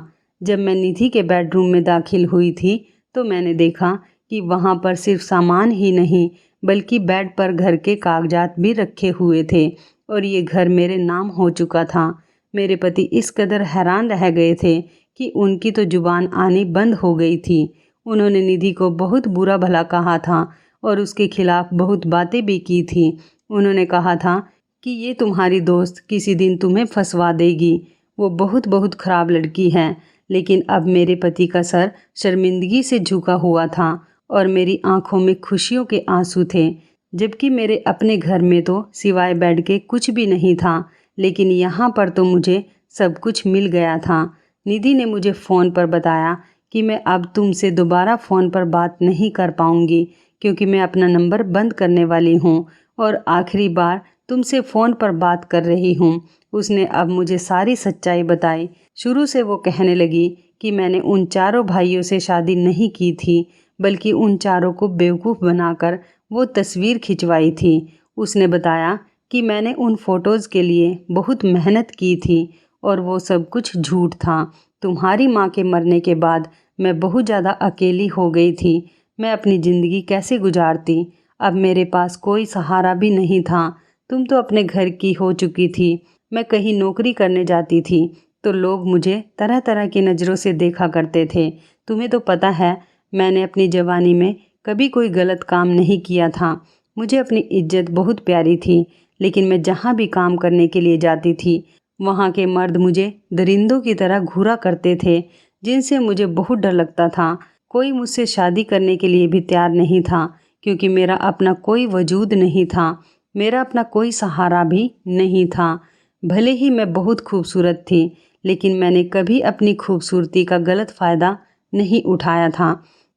जब मैं निधि के बेडरूम में दाखिल हुई थी तो मैंने देखा कि वहाँ पर सिर्फ सामान ही नहीं बल्कि बेड पर घर के कागजात भी रखे हुए थे, और ये घर मेरे नाम हो चुका था। मेरे पति इस कदर हैरान रह गए थे कि उनकी तो जुबान आनी बंद हो गई थी। उन्होंने निधि को बहुत बुरा भला कहा था और उसके खिलाफ बहुत बातें भी की थी। उन्होंने कहा था कि ये तुम्हारी दोस्त किसी दिन तुम्हें फंसवा देगी, वो बहुत बहुत ख़राब लड़की है। लेकिन अब मेरे पति का सर शर्मिंदगी से झुका हुआ था और मेरी आंखों में खुशियों के आंसू थे, जबकि मेरे अपने घर में तो सिवाय बेड के कुछ भी नहीं था। लेकिन यहाँ पर तो मुझे सब कुछ मिल गया था। निधि ने मुझे फ़ोन पर बताया कि मैं अब तुमसे दोबारा फ़ोन पर बात नहीं कर पाऊँगी, क्योंकि मैं अपना नंबर बंद करने वाली हूँ और आखिरी बार तुमसे फ़ोन पर बात कर रही हूँ। उसने अब मुझे सारी सच्चाई बताई। शुरू से वो कहने लगी कि मैंने उन चारों भाइयों से शादी नहीं की थी, बल्कि उन चारों को बेवकूफ़ बनाकर वो तस्वीर खिंचवाई थी। उसने बताया कि मैंने उन फ़ोटोज़ के लिए बहुत मेहनत की थी और वो सब कुछ झूठ था। तुम्हारी माँ के मरने के बाद मैं बहुत ज़्यादा अकेली हो गई थी। मैं अपनी ज़िंदगी कैसे गुजारती। अब मेरे पास कोई सहारा भी नहीं था। तुम तो अपने घर की हो चुकी थी। मैं कहीं नौकरी करने जाती थी तो लोग मुझे तरह तरह की नज़रों से देखा करते थे। तुम्हें तो पता है मैंने अपनी जवानी में कभी कोई गलत काम नहीं किया था। मुझे अपनी इज्जत बहुत प्यारी थी, लेकिन मैं जहाँ भी काम करने के लिए जाती थी वहाँ के मर्द मुझे दरिंदों की तरह घूरा करते थे, जिनसे मुझे बहुत डर लगता था। कोई मुझसे शादी करने के लिए भी तैयार नहीं था, क्योंकि मेरा अपना कोई वजूद नहीं था। मेरा अपना कोई सहारा भी नहीं था। भले ही मैं बहुत खूबसूरत थी, लेकिन मैंने कभी अपनी खूबसूरती का गलत फ़ायदा नहीं उठाया था।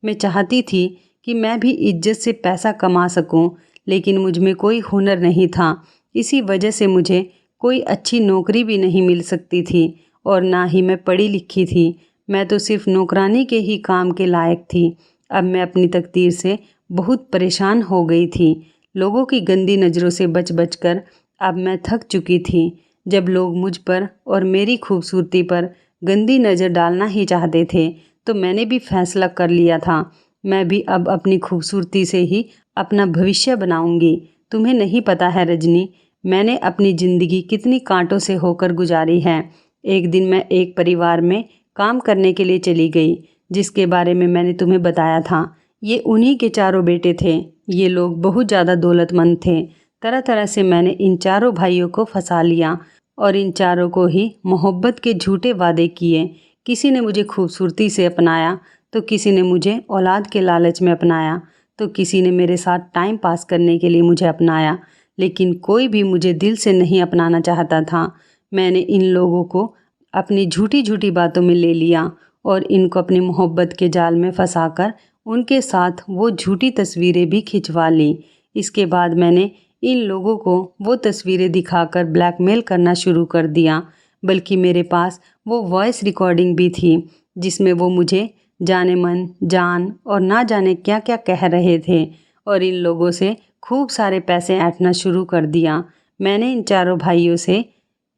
मैं चाहती थी कि मैं भी इज्जत से पैसा कमा सकूं, लेकिन मुझ में कोई हुनर नहीं था। इसी वजह से मुझे कोई अच्छी नौकरी भी नहीं मिल सकती थी, और ना ही मैं पढ़ी लिखी थी। मैं तो सिर्फ नौकरानी के ही काम के लायक थी। अब मैं अपनी तकदीर से बहुत परेशान हो गई थी। लोगों की गंदी नज़रों से बच बच कर अब मैं थक चुकी थी। जब लोग मुझ पर और मेरी खूबसूरती पर गंदी नज़र डालना ही चाहते थे तो मैंने भी फैसला कर लिया था, मैं भी अब अपनी खूबसूरती से ही अपना भविष्य बनाऊंगी। तुम्हें नहीं पता है रजनी, मैंने अपनी ज़िंदगी कितनी कांटों से होकर गुजारी है। एक दिन मैं एक परिवार में काम करने के लिए चली गई, जिसके बारे में मैंने तुम्हें बताया था। ये उन्हीं के चारों बेटे थे। ये लोग बहुत ज़्यादा दौलतमंद थे। तरह तरह से मैंने इन चारों भाइयों को फंसा लिया और इन चारों को ही मोहब्बत के झूठे वादे किए। किसी ने मुझे खूबसूरती से अपनाया तो किसी ने मुझे औलाद के लालच में अपनाया, तो किसी ने मेरे साथ टाइम पास करने के लिए मुझे अपनाया, लेकिन कोई भी मुझे दिल से नहीं अपनाना चाहता था। मैंने इन लोगों को अपनी झूठी झूठी बातों में ले लिया और इनको अपनी मोहब्बत के जाल में फंसाकर उनके साथ वो झूठी तस्वीरें भी खिंचवा ली। इसके बाद मैंने इन लोगों को वो तस्वीरें दिखाकर ब्लैकमेल करना शुरू कर दिया। बल्कि मेरे पास वो वॉइस रिकॉर्डिंग भी थी जिसमें वो मुझे जाने मन जान और ना जाने क्या क्या कह रहे थे, और इन लोगों से खूब सारे पैसे ऐंठना शुरू कर दिया। मैंने इन चारों भाइयों से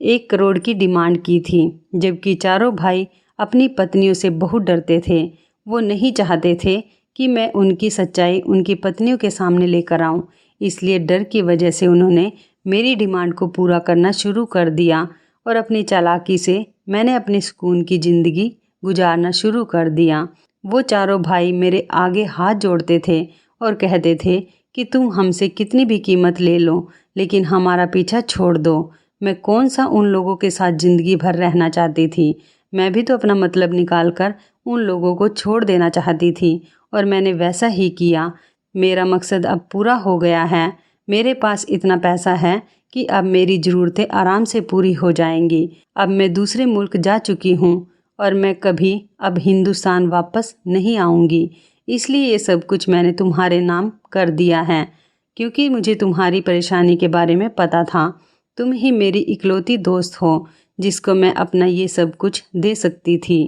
1 करोड़ की डिमांड की थी, जबकि चारों भाई अपनी पत्नियों से बहुत डरते थे। वो नहीं चाहते थे कि मैं उनकी सच्चाई उनकी पत्नियों के सामने लेकर आऊं, इसलिए डर की वजह से उन्होंने मेरी डिमांड को पूरा करना शुरू कर दिया और अपनी चालाकी से मैंने अपनी सुकून की ज़िंदगी गुजारना शुरू कर दिया। वो चारों भाई मेरे आगे हाथ जोड़ते थे और कहते थे कि तुम हमसे कितनी भी कीमत ले लो, लेकिन हमारा पीछा छोड़ दो। मैं कौन सा उन लोगों के साथ ज़िंदगी भर रहना चाहती थी। मैं भी तो अपना मतलब निकाल कर उन लोगों को छोड़ देना चाहती थी और मैंने वैसा ही किया। मेरा मकसद अब पूरा हो गया है। मेरे पास इतना पैसा है कि अब मेरी ज़रूरतें आराम से पूरी हो जाएंगी। अब मैं दूसरे मुल्क जा चुकी हूँ और मैं कभी अब हिंदुस्तान वापस नहीं आऊँगी। इसलिए ये सब कुछ मैंने तुम्हारे नाम कर दिया है, क्योंकि मुझे तुम्हारी परेशानी के बारे में पता था। तुम ही मेरी इकलौती दोस्त हो जिसको मैं अपना ये सब कुछ दे सकती थी।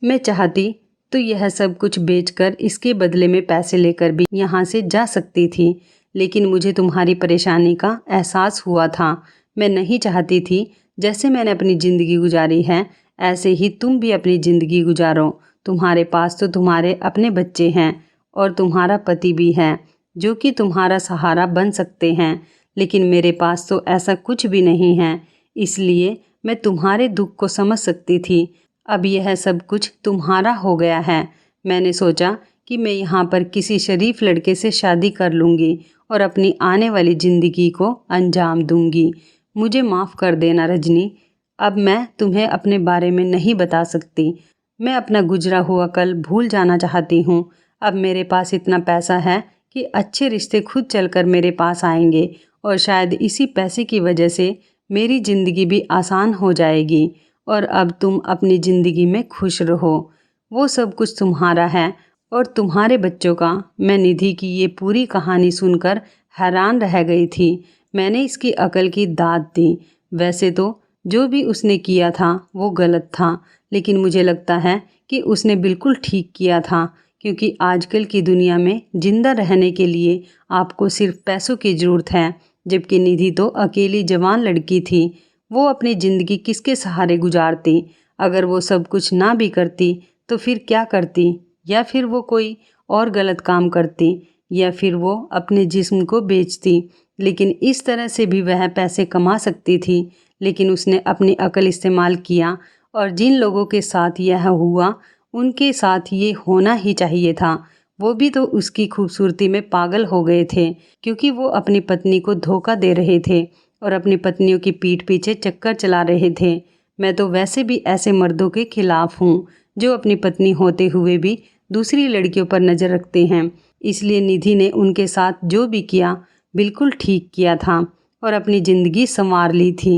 मैं चाहती तो यह सब कुछ बेचकर इसके बदले में पैसे लेकर भी यहाँ से जा सकती थी, लेकिन मुझे तुम्हारी परेशानी का एहसास हुआ था। मैं नहीं चाहती थी जैसे मैंने अपनी ज़िंदगी गुजारी है ऐसे ही तुम भी अपनी ज़िंदगी गुजारो। तुम्हारे पास तो तुम्हारे अपने बच्चे हैं और तुम्हारा पति भी है जो कि तुम्हारा सहारा बन सकते हैं, लेकिन मेरे पास तो ऐसा कुछ भी नहीं है। इसलिए मैं तुम्हारे दुख को समझ सकती थी। अब यह सब कुछ तुम्हारा हो गया है। मैंने सोचा कि मैं यहाँ पर किसी शरीफ लड़के से शादी कर लूँगी और अपनी आने वाली ज़िंदगी को अंजाम दूँगी। मुझे माफ़ कर देना रजनी, अब मैं तुम्हें अपने बारे में नहीं बता सकती। मैं अपना गुजरा हुआ कल भूल जाना चाहती हूँ। अब मेरे पास इतना पैसा है कि अच्छे रिश्ते खुद चलकर मेरे पास आएंगे और शायद इसी पैसे की वजह से मेरी ज़िंदगी भी आसान हो जाएगी और अब तुम अपनी ज़िंदगी में खुश रहो। वो सब कुछ तुम्हारा है और तुम्हारे बच्चों का। मैं निधि की ये पूरी कहानी सुनकर हैरान रह गई थी। मैंने इसकी अकल की दाद दी। वैसे तो जो भी उसने किया था वो गलत था, लेकिन मुझे लगता है कि उसने बिल्कुल ठीक किया था, क्योंकि आजकल की दुनिया में ज़िंदा रहने के लिए आपको सिर्फ पैसों की ज़रूरत है। जबकि निधि तो अकेली जवान लड़की थी। वो अपनी ज़िंदगी किसके सहारे गुजारती? अगर वो सब कुछ ना भी करती तो फिर क्या करती? या फिर वो कोई और गलत काम करती, या फिर वो अपने जिस्म को बेचती। लेकिन इस तरह से भी वह पैसे कमा सकती थी। लेकिन उसने अपनी अकल इस्तेमाल किया और जिन लोगों के साथ यह हुआ उनके साथ ये होना ही चाहिए था। वो भी तो उसकी खूबसूरती में पागल हो गए थे, क्योंकि वो अपनी पत्नी को धोखा दे रहे थे और अपनी पत्नियों की पीठ पीछे चक्कर चला रहे थे। मैं तो वैसे भी ऐसे मर्दों के खिलाफ हूँ जो अपनी पत्नी होते हुए भी दूसरी लड़कियों पर नज़र रखते हैं। इसलिए निधि ने उनके साथ जो भी किया बिल्कुल ठीक किया था और अपनी ज़िंदगी संवार ली थी।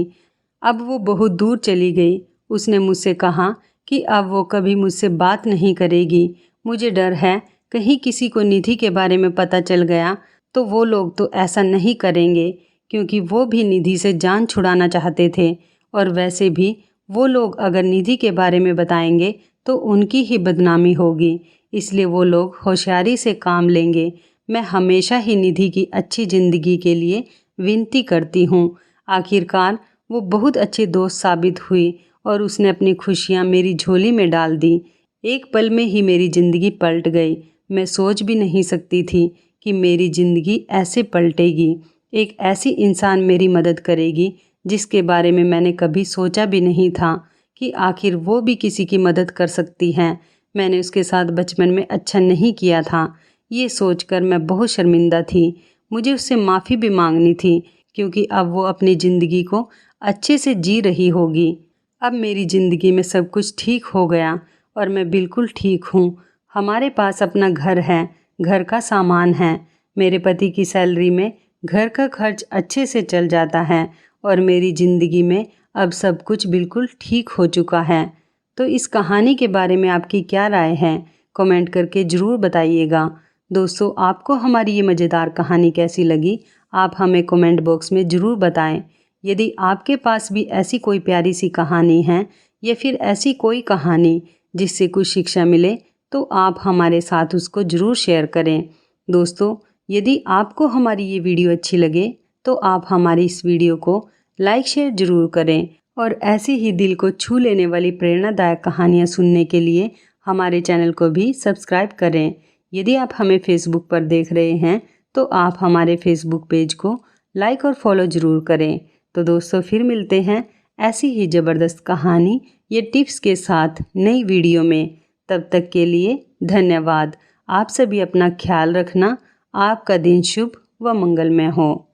अब वो बहुत दूर चली गई। उसने मुझसे कहा कि अब वो कभी मुझसे बात नहीं करेगी। मुझे डर है कहीं किसी को निधि के बारे में पता चल गया तो वो लोग तो ऐसा नहीं करेंगे, क्योंकि वो भी निधि से जान छुड़ाना चाहते थे। और वैसे भी वो लोग अगर निधि के बारे में बताएंगे तो उनकी ही बदनामी होगी। इसलिए वो लोग होशियारी से काम लेंगे। मैं हमेशा ही निधि की अच्छी ज़िंदगी के लिए विनती करती हूँ। आखिरकार वो बहुत अच्छी दोस्त साबित हुई और उसने अपनी खुशियाँ मेरी झोली में डाल दी। एक पल में ही मेरी ज़िंदगी पलट गई। मैं सोच भी नहीं सकती थी कि मेरी ज़िंदगी ऐसे पलटेगी। एक ऐसी इंसान मेरी मदद करेगी जिसके बारे में मैंने कभी सोचा भी नहीं था कि आखिर वो भी किसी की मदद कर सकती हैं। मैंने उसके साथ बचपन में अच्छा नहीं किया था, ये सोचकर मैं बहुत शर्मिंदा थी। मुझे उससे माफ़ी भी मांगनी थी, क्योंकि अब वो अपनी ज़िंदगी को अच्छे से जी रही होगी। अब मेरी ज़िंदगी में सब कुछ ठीक हो गया और मैं बिल्कुल ठीक हूँ। हमारे पास अपना घर है, घर का सामान है। मेरे पति की सैलरी में घर का खर्च अच्छे से चल जाता है और मेरी ज़िंदगी में अब सब कुछ बिल्कुल ठीक हो चुका है। तो इस कहानी के बारे में आपकी क्या राय है? कमेंट करके ज़रूर बताइएगा। दोस्तों, आपको हमारी ये मज़ेदार कहानी कैसी लगी? आप हमें कमेंट बॉक्स में ज़रूर बताएं। यदि आपके पास भी ऐसी कोई प्यारी सी कहानी है या फिर ऐसी कोई कहानी जिससे कुछ शिक्षा मिले, तो आप हमारे साथ उसको ज़रूर शेयर करें। दोस्तों, यदि आपको हमारी ये वीडियो अच्छी लगे तो आप हमारी इस वीडियो को लाइक शेयर ज़रूर करें और ऐसी ही दिल को छू लेने वाली प्रेरणादायक कहानियाँ सुनने के लिए हमारे चैनल को भी सब्सक्राइब करें। यदि आप हमें फेसबुक पर देख रहे हैं तो आप हमारे फेसबुक पेज को लाइक और फॉलो ज़रूर करें। तो दोस्तों, फिर मिलते हैं ऐसी ही ज़बरदस्त कहानी या टिप्स के साथ नई वीडियो में। तब तक के लिए धन्यवाद। आप सभी अपना ख्याल रखना। आपका दिन शुभ व मंगलमय हो।